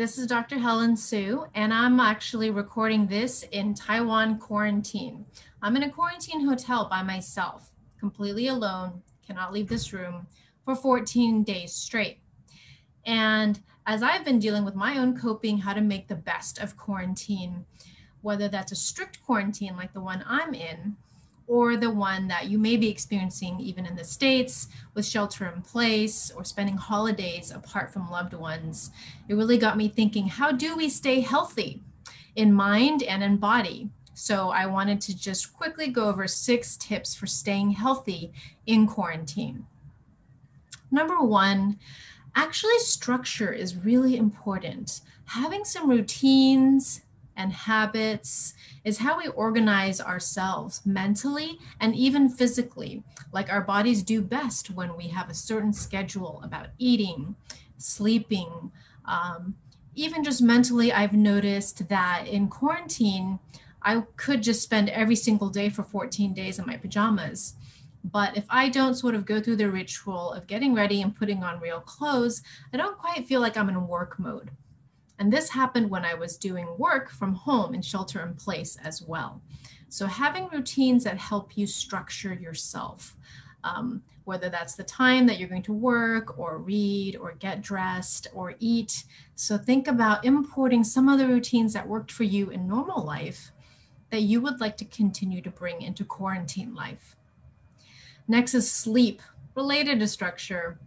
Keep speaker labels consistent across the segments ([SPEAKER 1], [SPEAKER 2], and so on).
[SPEAKER 1] This is Dr. Helen Su, and I'm actually recording this in Taiwan quarantine. I'm in a quarantine hotel by myself, completely alone, cannot leave this room for 14 days straight. And as I've been dealing with my own coping, how to make the best of quarantine, whether that's a strict quarantine like the one I'm in, or the one that you may be experiencing even in the States with shelter in place or spending holidays apart from loved ones. It really got me thinking, how do we stay healthy in mind and in body? So I wanted to just quickly go over 6 tips for staying healthy in quarantine. Number 1, actually structure is really important. Having some routines and habits is how we organize ourselves mentally and even physically, like our bodies do best when we have a certain schedule about eating, sleeping. Even just mentally, I've noticed that in quarantine, I could just spend every single day for 14 days in my pajamas. But if I don't sort of go through the ritual of getting ready and putting on real clothes, I don't quite feel like I'm in work mode. And this happened when I was doing work from home in shelter in place as well. So having routines that help you structure yourself, whether that's the time that you're going to work or read or get dressed or eat. So think about importing some of the routines that worked for you in normal life that you would like to continue to bring into quarantine life. Next is sleep, related to structure.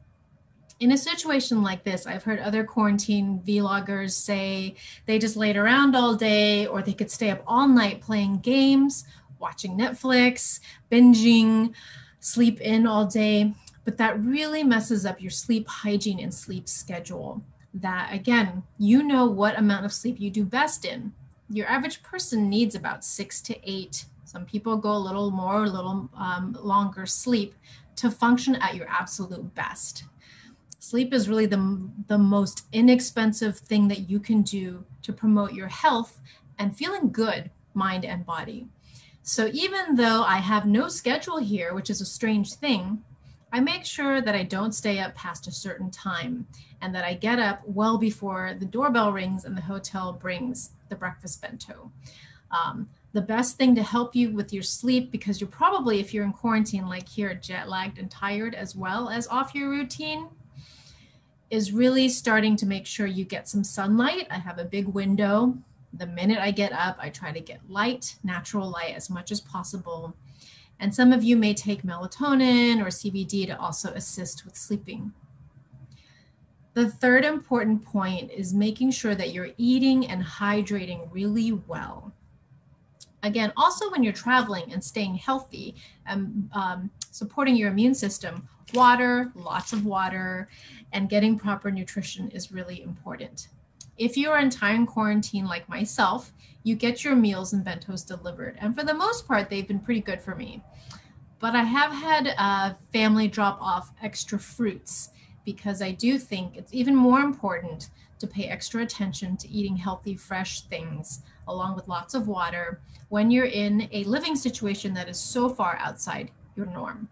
[SPEAKER 1] In a situation like this, I've heard other quarantine vloggers say they just laid around all day, or they could stay up all night playing games, watching Netflix, binging, sleep in all day. But that really messes up your sleep hygiene and sleep schedule. That, again, you know what amount of sleep you do best in. Your average person needs about 6 to 8. Some people go a little more, a little longer sleep to function at your absolute best. Sleep is really the most inexpensive thing that you can do to promote your health and feeling good, mind and body. So even though I have no schedule here, which is a strange thing, I make sure that I don't stay up past a certain time and that I get up well before the doorbell rings and the hotel brings the breakfast bento. The best thing to help you with your sleep, because you're probably, if you're in quarantine like here, jet lagged and tired as well as off your routine, is really starting to make sure you get some sunlight. I have a big window. The minute I get up, I try to get light, natural light as much as possible. And some of you may take melatonin or CBD to also assist with sleeping. The third important point is making sure that you're eating and hydrating really well. Again, also when you're traveling and staying healthy and supporting your immune system, water, lots of water, and getting proper nutrition is really important. If you are in time quarantine like myself, you get your meals and bentos delivered. And for the most part, they've been pretty good for me. But I have had family drop off extra fruits because I do think it's even more important to pay extra attention to eating healthy, fresh things along with lots of water when you're in a living situation that is so far outside your norm.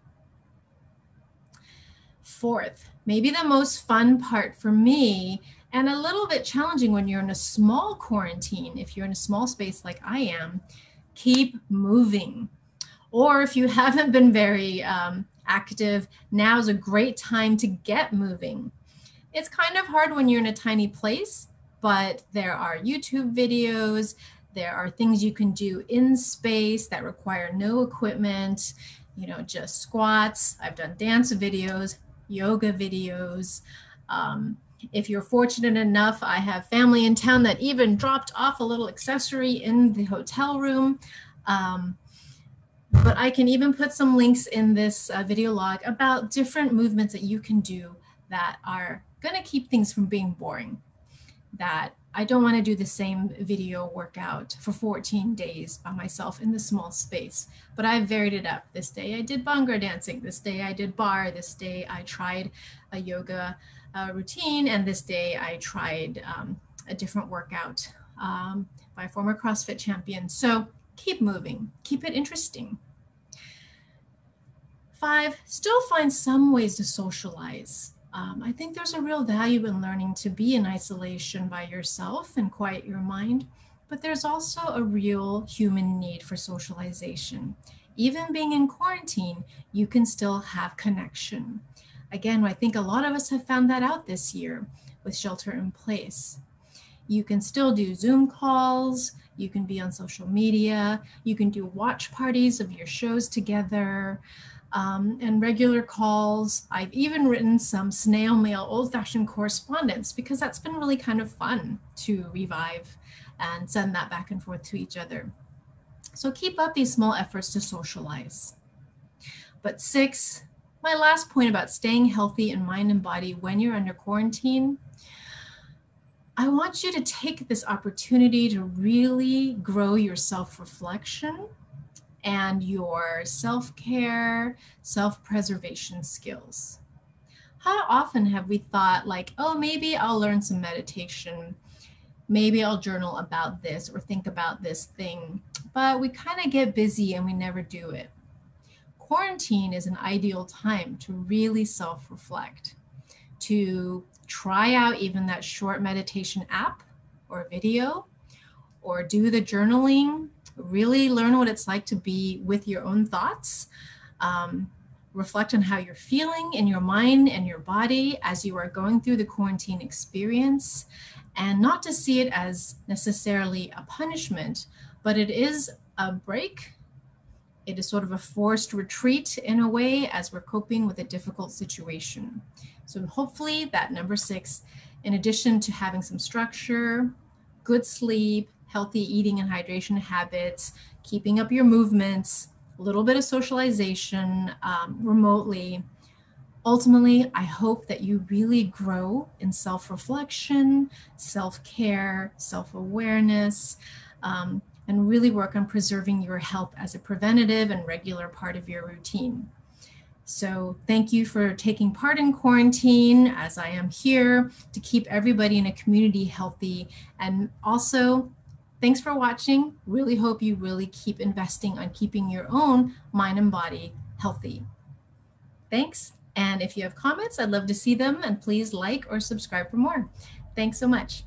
[SPEAKER 1] Fourth, maybe the most fun part for me, and a little bit challenging when you're in a small quarantine, if you're in a small space like I am, keep moving. Or if you haven't been very active, now is a great time to get moving. It's kind of hard when you're in a tiny place, but there are YouTube videos, there are things you can do in space that require no equipment, just squats. I've done dance videos, yoga videos. If you're fortunate enough, I have family in town that even dropped off a little accessory in the hotel room. But I can even put some links in this video log about different movements that you can do that are going to keep things from being boring. That I don't want to do the same video workout for 14 days by myself in this small space, but I varied it up. This day I did bhanghra dancing. This day I did bar. This day I tried a yoga routine. And this day I tried a different workout by a former CrossFit champion. So keep moving, keep it interesting. 5, still find some ways to socialize. I think there's a real value in learning to be in isolation by yourself and quiet your mind, but there's also a real human need for socialization. Even being in quarantine, you can still have connection. Again, I think a lot of us have found that out this year with shelter in place. You can still do Zoom calls, you can be on social media, you can do watch parties of your shows together, and regular calls. I've even written some snail mail old-fashioned correspondence because that's been really kind of fun to revive and send that back and forth to each other. So keep up these small efforts to socialize. But 6, my last point about staying healthy in mind and body when you're under quarantine, I want you to take this opportunity to really grow your self-reflection and your self-care, self-preservation skills. How often have we thought like, oh, maybe I'll learn some meditation, maybe I'll journal about this or think about this thing, but we kind of get busy and we never do it. Quarantine is an ideal time to really self-reflect, to try out even that short meditation app or video, or do the journaling, really learn what it's like to be with your own thoughts, reflect on how you're feeling in your mind and your body as you are going through the quarantine experience, and not to see it as necessarily a punishment, but it is a break. It is sort of a forced retreat in a way as we're coping with a difficult situation. So hopefully that number 6, in addition to having some structure, good sleep, healthy eating and hydration habits, keeping up your movements, a little bit of socialization remotely. Ultimately, I hope that you really grow in self-reflection, self-care, self-awareness, and really work on preserving your health as a preventative and regular part of your routine. So thank you for taking part in quarantine, as I am here to keep everybody in a community healthy. And also, thanks for watching. Really hope you really keep investing on keeping your own mind and body healthy. Thanks. And if you have comments, I'd love to see them. And please like or subscribe for more. Thanks so much.